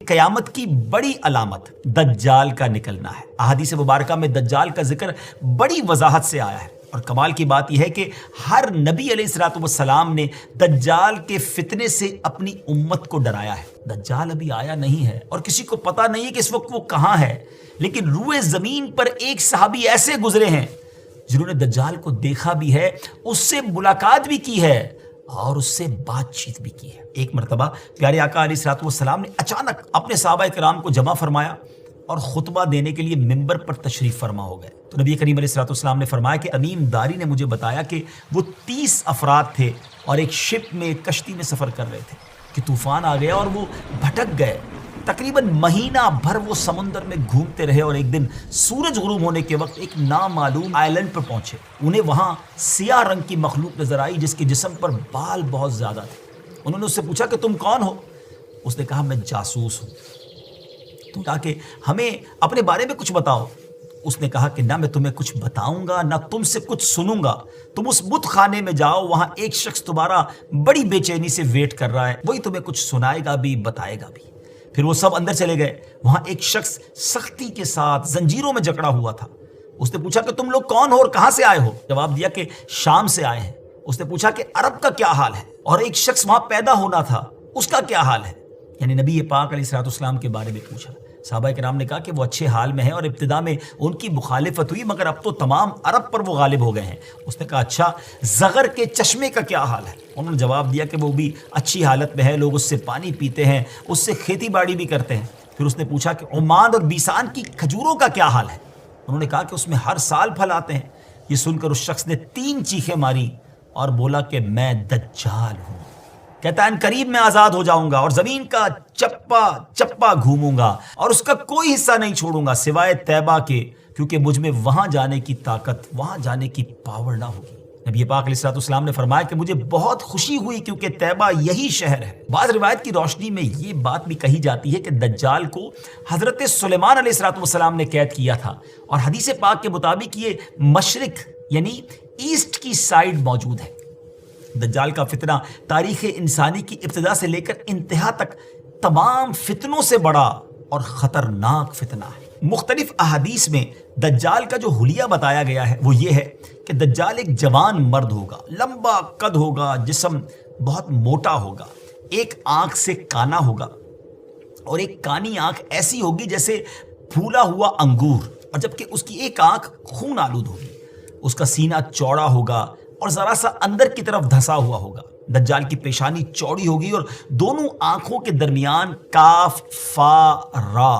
قیامت کی بڑی علامت دجال کا نکلنا ہے۔ احادیث مبارکہ میں دجال کا ذکر بڑی وضاحت سے آیا ہے، اور کمال کی بات یہ ہے کہ ہر نبی علیہ الصلوۃ والسلام نے دجال کے فتنے سے اپنی امت کو ڈرایا ہے۔ دجال ابھی آیا نہیں ہے اور کسی کو پتہ نہیں ہے کہ اس وقت وہ کہاں ہے، لیکن روئے زمین پر ایک صحابی ایسے گزرے ہیں جنہوں نے دجال کو دیکھا بھی ہے، اس سے ملاقات بھی کی ہے اور اس سے بات چیت بھی کی ہے۔ ایک مرتبہ پیارے آقا علیہ الصلوۃ والسلام نے اچانک اپنے صحابہ کرام کو جمع فرمایا اور خطبہ دینے کے لیے ممبر پر تشریف فرما ہو گئے۔ تو نبی کریم علیہ الصلوۃ والسلام نے فرمایا کہ تمیم داری نے مجھے بتایا کہ وہ 30 افراد تھے اور ایک شپ میں، ایک کشتی میں سفر کر رہے تھے کہ طوفان آ گیا اور وہ بھٹک گئے۔ تقریباً مہینہ بھر وہ سمندر میں گھومتے رہے اور ایک دن سورج غروب ہونے کے وقت ایک نامعلوم آئلینڈ پر پہنچے۔ انہیں وہاں سیاہ رنگ کی مخلوق نظر آئی جس کے جسم پر بال بہت زیادہ تھے۔ انہوں نے اس سے پوچھا کہ تم کون ہو؟ اس نے کہا میں جاسوس ہوں۔ تو کہا کہ ہمیں اپنے بارے میں کچھ بتاؤ۔ اس نے کہا کہ نہ میں تمہیں کچھ بتاؤں گا نہ تم سے کچھ سنوں گا، تم اس بت خانے میں جاؤ، وہاں ایک شخص تمہارا بڑی بے چینی سے ویٹ کر رہا ہے، وہی تمہیں کچھ سنائے گا بھی بتائے گا بھی۔ پھر وہ سب اندر چلے گئے۔ وہاں ایک شخص سختی کے ساتھ زنجیروں میں جکڑا ہوا تھا۔ اس نے پوچھا کہ تم لوگ کون ہو اور کہاں سے آئے ہو؟ جواب دیا کہ شام سے آئے ہیں۔ اس نے پوچھا کہ عرب کا کیا حال ہے؟ اور ایک شخص وہاں پیدا ہونا تھا، اس کا کیا حال ہے؟ یعنی نبی پاک علیہ الصلوۃ والسلام کے بارے میں پوچھا۔ صحابہ کرام نے کہا کہ وہ اچھے حال میں ہیں اور ابتدا میں ان کی مخالفت ہوئی مگر اب تو تمام عرب پر وہ غالب ہو گئے ہیں۔ اس نے کہا اچھا زغر کے چشمے کا کیا حال ہے؟ انہوں نے جواب دیا کہ وہ بھی اچھی حالت میں ہے، لوگ اس سے پانی پیتے ہیں، اس سے کھیتی باڑی بھی کرتے ہیں۔ پھر اس نے پوچھا کہ عمان اور بیسان کی کھجوروں کا کیا حال ہے؟ انہوں نے کہا کہ اس میں ہر سال پھل آتے ہیں۔ یہ سن کر اس شخص نے 3 چیخیں ماری اور بولا کہ میں دجال ہوں۔ کہتا ہے ان قریب میں آزاد ہو جاؤں گا اور زمین کا چپا چپا گھوموں گا اور اس کا کوئی حصہ نہیں چھوڑوں گا سوائے طیبہ کے، کیونکہ مجھ میں وہاں جانے کی طاقت، وہاں جانے کی پاور نہ ہوگی۔ نبی پاک علیہ الصلوۃ والسلام نے فرمایا کہ مجھے بہت خوشی ہوئی کیونکہ طیبہ یہی شہر ہے۔ بعض روایت کی روشنی میں یہ بات بھی کہی جاتی ہے کہ دجال کو حضرت سلیمان علیہ الصلوۃ والسلام نے قید کیا تھا، اور حدیث پاک کے مطابق یہ مشرق یعنی ایسٹ کی سائیڈ موجود ہے۔ دجال کا فتنہ تاریخ انسانی کی ابتدا سے لے کر انتہا تک تمام فتنوں سے بڑا اور خطرناک فتنہ ہے۔ مختلف احادیث میں دجال کا جو حلیہ بتایا گیا ہے وہ یہ ہے کہ دجال ایک جوان مرد ہوگا، لمبا قد ہوگا، جسم بہت موٹا ہوگا، ایک آنکھ سے کانا ہوگا اور ایک کانی آنکھ ایسی ہوگی جیسے پھولا ہوا انگور، اور جبکہ اس کی ایک آنکھ خون آلود ہوگی۔ اس کا سینہ چوڑا ہوگا اور ذرا سا اندر کی طرف دھسا ہوا ہوگا۔ دجال کی پیشانی چوڑی ہوگی اور دونوں آنکھوں کے درمیان کاف فا را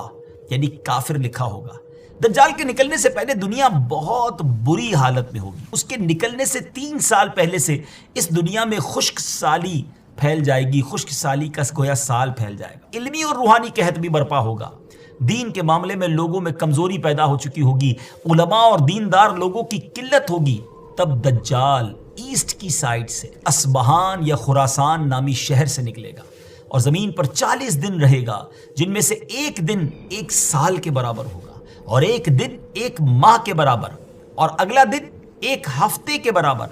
یعنی کافر لکھا ہوگا۔ دجال کے نکلنے سے پہلے دنیا بہت بری حالت میں ہوگی۔ اس کے نکلنے سے 3 سال پہلے سے اس دنیا میں خشک سالی پھیل جائے گی، خشک سالی کا گویا سال پھیل جائے گا۔ علمی اور روحانی قحط بھی برپا ہوگا۔ دین کے معاملے میں لوگوں میں کمزوری پیدا ہو چکی ہوگی، علماء اور دیندار لوگوں کی قلت ہوگی۔ تب دجال ایسٹ کی سائڈ سے اصبہان یا خراسان نامی شہر سے نکلے گا اور زمین پر 40 دن رہے گا، جن میں سے ایک دن 1 سال کے برابر ہوگا، اور ایک دن 1 ماہ کے برابر، اور اگلا دن 1 ہفتے کے برابر،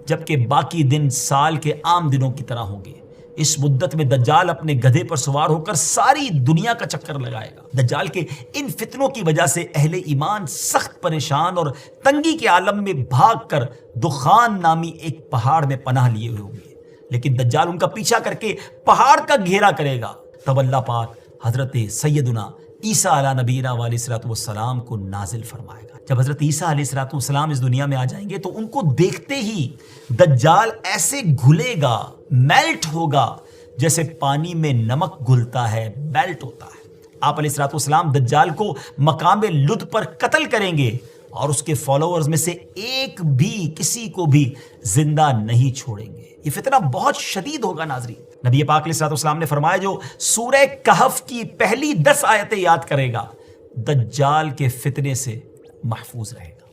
جبکہ باقی دن سال کے عام دنوں کی طرح ہوں گے۔ اس مدت میں دجال اپنے گدھے پر سوار ہو کر ساری دنیا کا چکر لگائے گا۔ دجال کے ان فتنوں کی وجہ سے اہل ایمان سخت پریشان اور تنگی کے عالم میں بھاگ کر دخان نامی ایک پہاڑ میں پناہ لیے ہوئے ہوں گے، لیکن دجال ان کا پیچھا کر کے پہاڑ کا گھیرا کرے گا۔ تب اللہ پاک حضرت سیدنا عیسیٰ علیہ نبینا علیہ الصلوۃ والسلام کو نازل فرمائے گا۔ جب حضرت عیسیٰ علیہ الصلوۃ والسلام اس دنیا میں آ جائیں گے تو ان کو دیکھتے ہی دجال ایسے گھلے گا، میلٹ ہوگا، جیسے پانی میں نمک گھلتا ہے، میلٹ ہوتا ہے۔ آپ علیہ الصلوۃ والسلام دجال کو مقام لد پر قتل کریں گے اور اس کے فالوورز میں سے ایک بھی کسی کو بھی زندہ نہیں چھوڑیں گے۔ یہ فتنہ بہت شدید ہوگا ناظرین۔ نبی پاک علیہ الصلوۃ والسلام نے فرمایا جو سورہ کہف کی پہلی 10 آیتیں یاد کرے گا دجال کے فتنے سے محفوظ رہے گا۔